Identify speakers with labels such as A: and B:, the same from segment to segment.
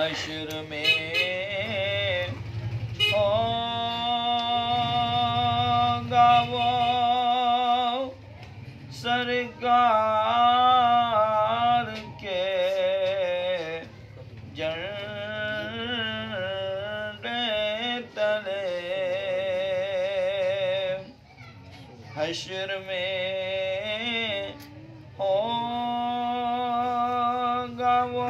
A: حشر میں ہوگا وہ سرکار کے جھنڈے تلے، حشر میں ہوگا وہ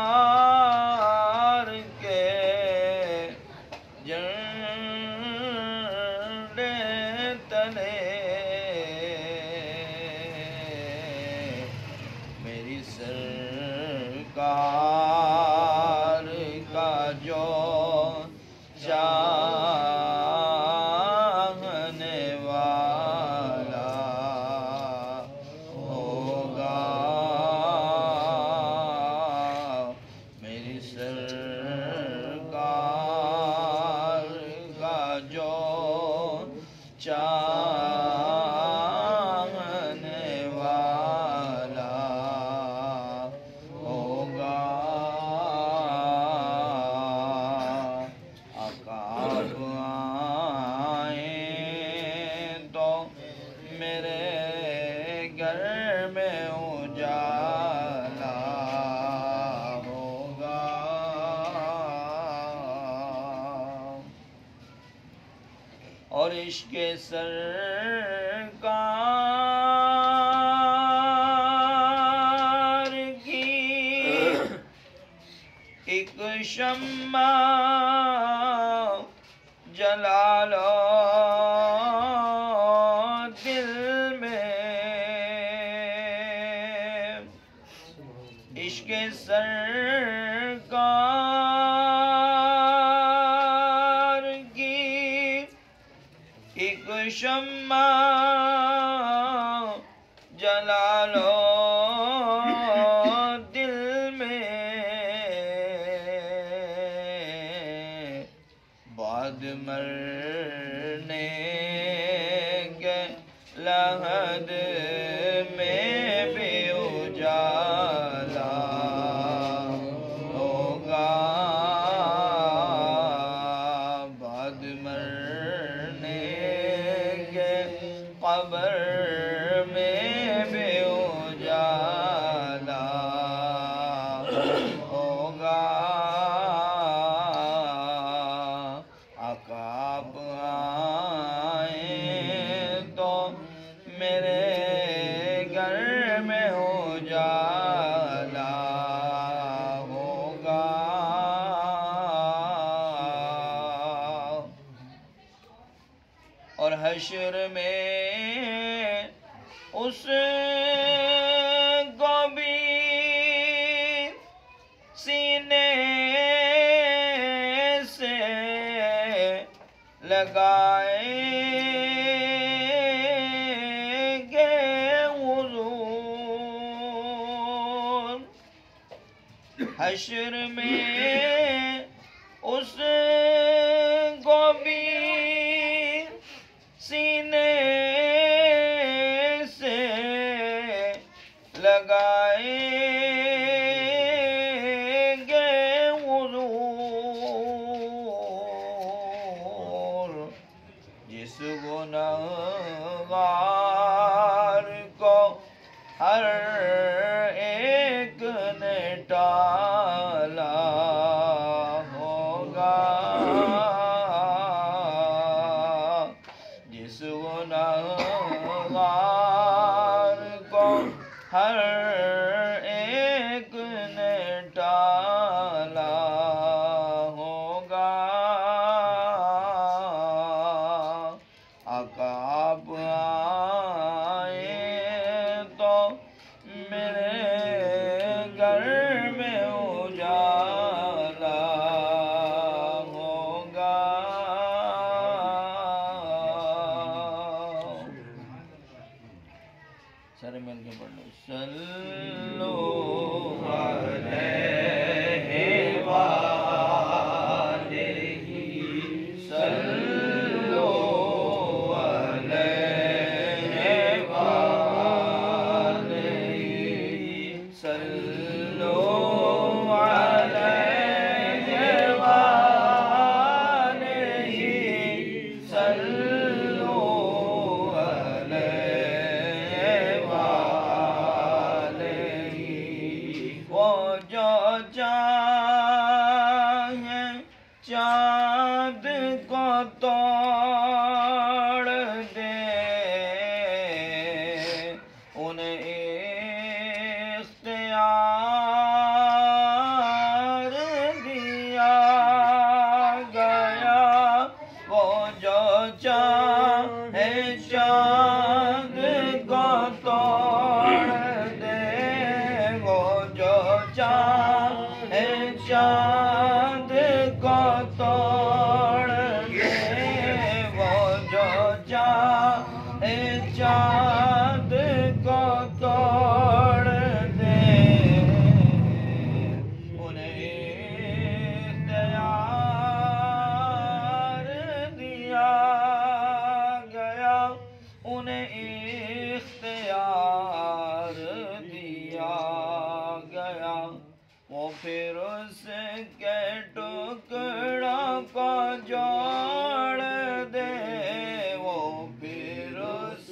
A: سرکار کے جھنڈے تلے، میری سرکار کا جو چاہنے والا ہوگا، میری سرکار کا جو چاہنے والا ہوگا، عقاب آئیں تو میرے گھر میں اجالا ہوگا، اور عشق سرکار کی ایک شمع جلا لو دل میں، عشق سرکار کی ایک شمع جلا لو دل میں، بعد مرنے کے لحد میں بھی اجالا ہوگا، بعد مرنے کے قبر میں بھی اجالا ہوگا، عقاب آئیں تو میرے گھر میں اجالا ہوگا، اور حشر میں اس کو بھی سینے سے لگائیں گے حضور، حشر میں اس کو بھی سینے سے لگائیں گے حضور، جس گنہگار کو ہر ایک نے ٹالا ہوگا، جس گنہگار کو ہر ایک نے ٹالا ہوگا، عقاب آئیں تو میرے گھر میں اجالا ہوگا، سارے مل کے پڑھ لو، صلو علیہ وآلہ، صلو علیہ وآلہ، صلو انہیں اختیار دیا گیا، وہ جو چاہے چاند کو توڑ دے، وہ جو چاہے چاند کو توڑ دے، وہ جو چاہے چاند کو توڑ دے، انہیں اختیار دیا گیا، انہیں اختیار دیا گیا، وہ پھر اس کے ٹکڑوں کو جوڑ دے، وہ پھر اس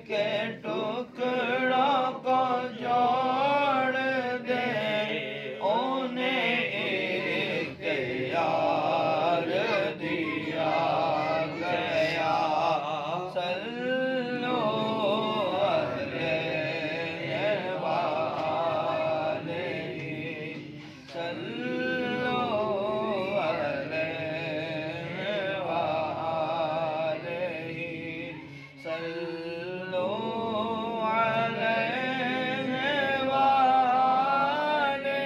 A: کے ٹکڑوں کو جوڑ دے، انہیں اختیار دیا گیا، صلو علیہ وآلہ، صلو علیہ وآلہ، صلو علیہ وآلہ،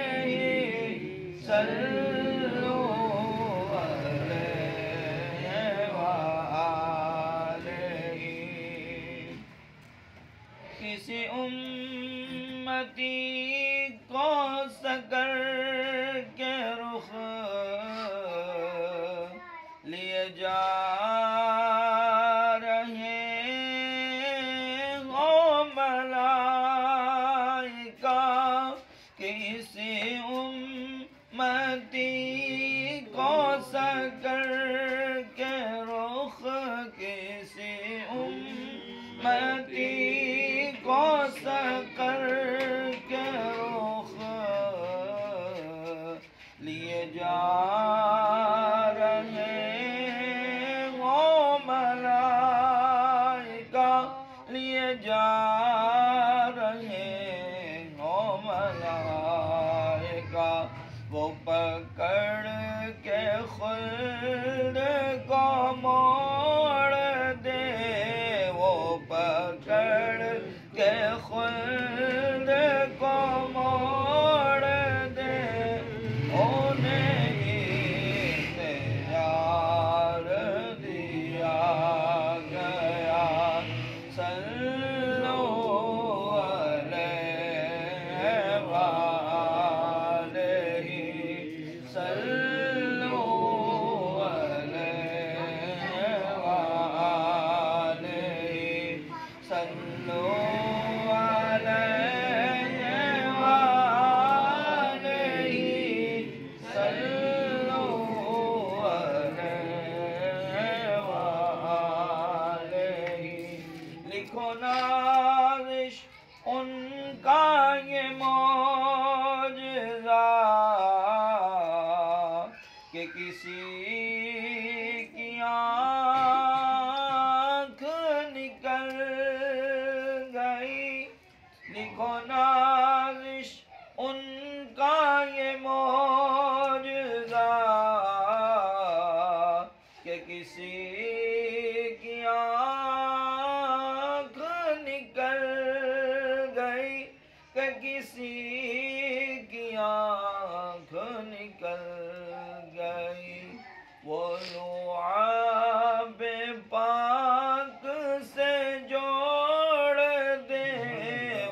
A: صلو علیہ وآلہ۔ کسی امتی کو سکر کے رخ لیے جا رہے ہوں ملائکہ، کسی امتی کو سکر کے رخ، کسی امتی کو سکر کے رخ لیے جا رہے ہوں ملائکہ، لیے جا رہے ہوں ملائکہ، وہ پکڑ کے خلد کو موڑ دے، وہ پکڑ کے خلد کو موڑ دے، انہیں اختیار دیا گیا، صلو علیہ وآلہ، صلو علیہ وآلہ، صلو علیہ وآلہ، صلو علیہ وآلہ۔ لکھو نازش ان کا یہ معجزہ کہ کسی کی آنکھ نکل گئی، لکھو نازش ان کا یہ معجزہ کہ کسی کی آنکھ نکل گئی، کہ کسی کی آنکھ نکل گئی، وہ لعاب پاک سے جوڑ دے،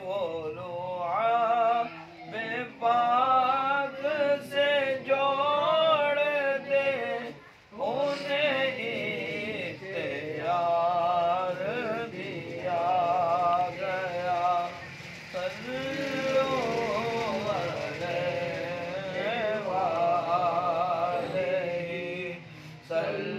A: وہ لعاب پاک سے جوڑ دے، انہیں اختیار دیا گیا، صلو علیہ وآلہ، صلو